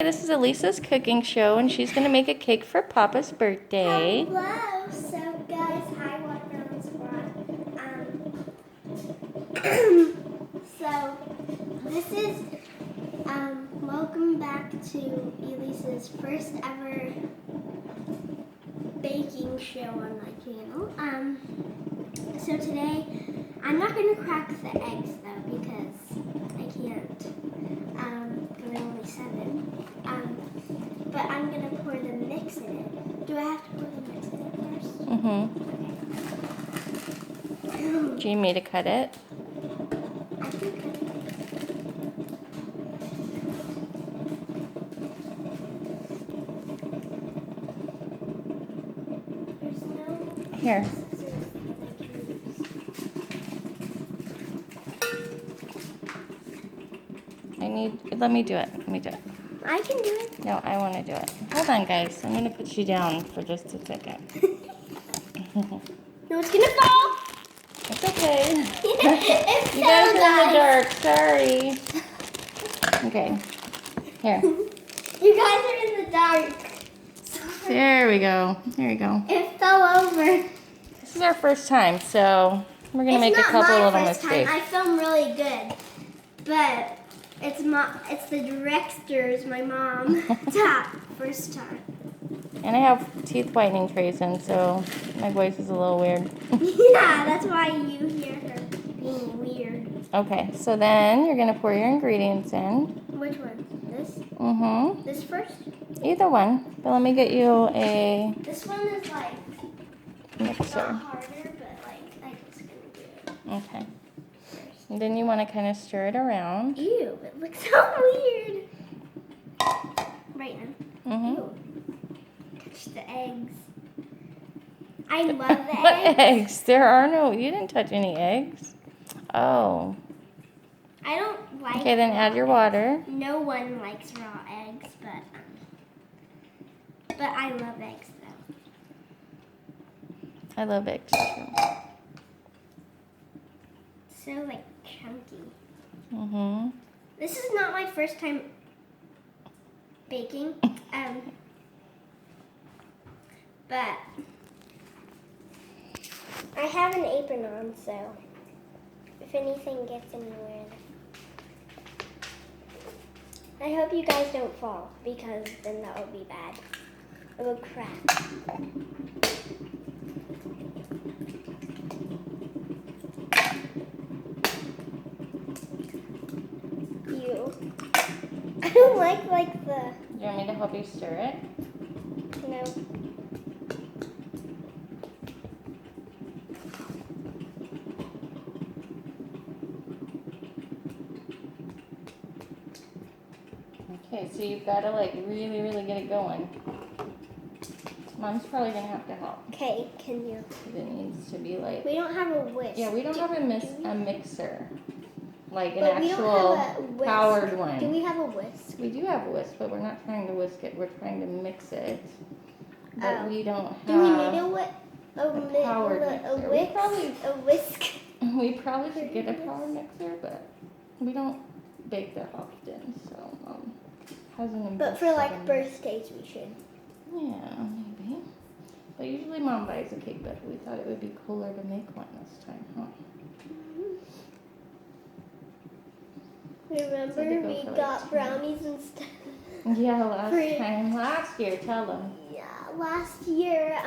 This is Elisa's cooking show, and she's going to make a cake for Papa's birthday. Hello, so guys, hi, Watermelon Squad. So this is welcome back to Elisa's first ever baking show on my channel. So today I'm not going to crack the eggs though because I can't. Because I'm only 7. But I'm going to pour the mix in it. Do I have to pour the mix in it first? Mm-hmm. Do you need me to cut it? I can cut it. There's no Here. scissors that I can use. Let me do it. Let me do it. I can do it. No, I want to do it. Hold on, guys. I'm going to put you down for just a second. No, it's going to fall. It's okay. It's You guys are in the dark. Sorry. Okay. Here. You guys are in the dark. There we go. There you go. It fell over. This is our first time, so we're going to make a couple little mistakes. I film really good, but it's the director's, my mom, first time. And I have teeth whitening trays in, so my voice is a little weird. Yeah, that's why you hear her being weird. Okay, so then you're going to pour your ingredients in. Which one? This? Mm-hmm. This first? Either one. But let me get you a This one is like mixer. not harder, but like I'm just gonna do it Okay. first. And then you want to kind of stir it around. Ew, it looks so weird. Right now. Mm-hmm. Ew. Touch the eggs. I love the What eggs. eggs? There are no, you didn't touch any eggs. Oh. I don't like. Okay, then add your water. No one likes raw eggs, but I love eggs though. I love eggs too. So like chunky. Mm-hmm. This is not my first time baking, but I have an apron on, so if anything gets anywhere. I hope you guys don't fall, because then that would be bad. It would crack. Ew. I don't like the, Do you want me to help you stir it? you know. Okay, so you've got to like really, really get it going. Mom's probably going to have to help. Okay, can you? It needs to be like... We don't have a whisk. Yeah, we don't have a mixer. Like an But we don't actual have a whisk. powered one. Do we have a whisk? We do have a whisk, but we're not trying to whisk it. We're trying to mix it. But we don't have Do we need a whisk? a powered mixer. A whisk. We probably should get a power mixer, but we don't bake that often, so hasn't But invested for like in- birthdays, we should. Yeah, maybe. But usually Mom buys a cake, but we thought it would be cooler to make one this time, huh? Remember, So they go we for, like, got 10. brownies instead. Yeah, last Free. time. Last year, tell them. Yeah, last year,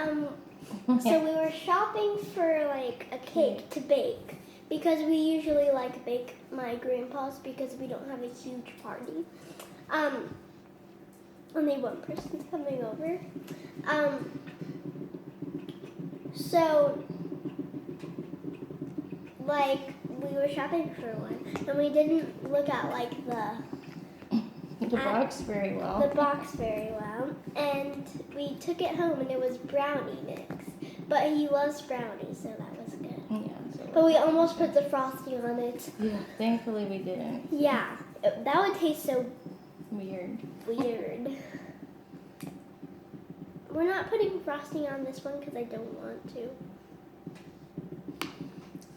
so we were shopping for like a cake to bake because we usually like bake my grandpa's because we don't have a huge party. Only one person's coming over. So like we were shopping for one and we didn't look at like the box very well. The box very well, and we took it home, and it was brownie mix. But he loves brownies, so that was good. Yeah. So But we almost put the frosting on it. yeah, thankfully we didn't. Yeah, that would taste so Weird. weird. We're not putting frosting on this one because I don't want to.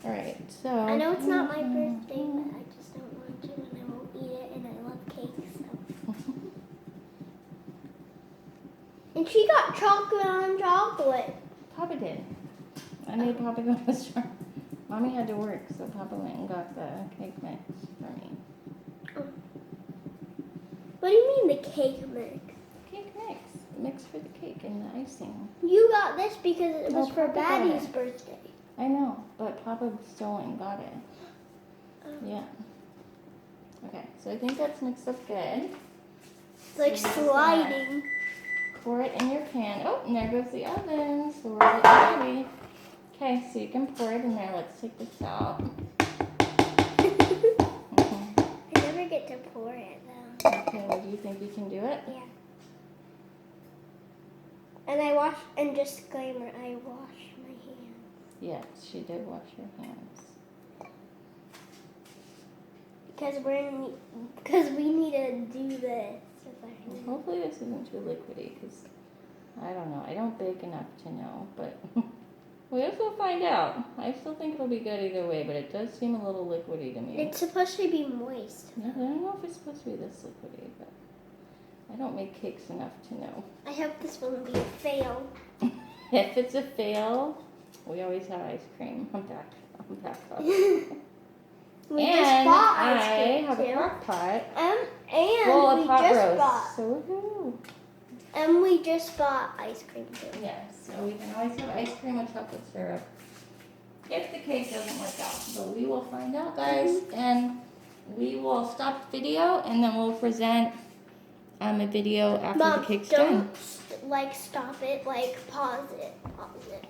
All right, so. I know it's not my birthday, but I just don't want to, and I won't eat it, and I love cake, so. And she got chocolate on chocolate. Papa did. I made Papa go to the store. Mommy had to work, so Papa went and got the cake mix for me. What do you mean the cake mix? Cake mix. Mix for the cake and the icing. You got this because it No, was for Papa got Baddie's it. birthday. I know, but Papa still went and got it. Yeah. Okay, so I think that's mixed up good. It's like So sliding. Pour it in your pan. Oh, and there goes the oven. So we're ready. Okay, so you can pour it in there. Let's take this out. I never get to pour it though. Okay, well, do you think you can do it? Yeah. And disclaimer, I wash my hands. Yes, she did wash her hands. Because we need to do this with our hands. Hopefully this isn't too liquidy, because I don't know. I don't bake enough to know, but we will find out. I still think it'll be good either way, but it does seem a little liquidy to me. It's supposed to be moist. I don't know if it's supposed to be this liquidy, but I don't make cakes enough to know. I hope this won't be a fail. If it's a fail, we always have ice cream. I'm back up. We And just bought I ice cream have a too. crock pot And full of we pot just roast. bought. So woohoo! And we just bought ice cream too. Yes, so we can always have ice cream with chocolate syrup if the cake doesn't work out. But we will find out, guys, and we will stop the video, and then we'll present a video after Mom, the cake's done. don't stop it. Pause it. Pause it.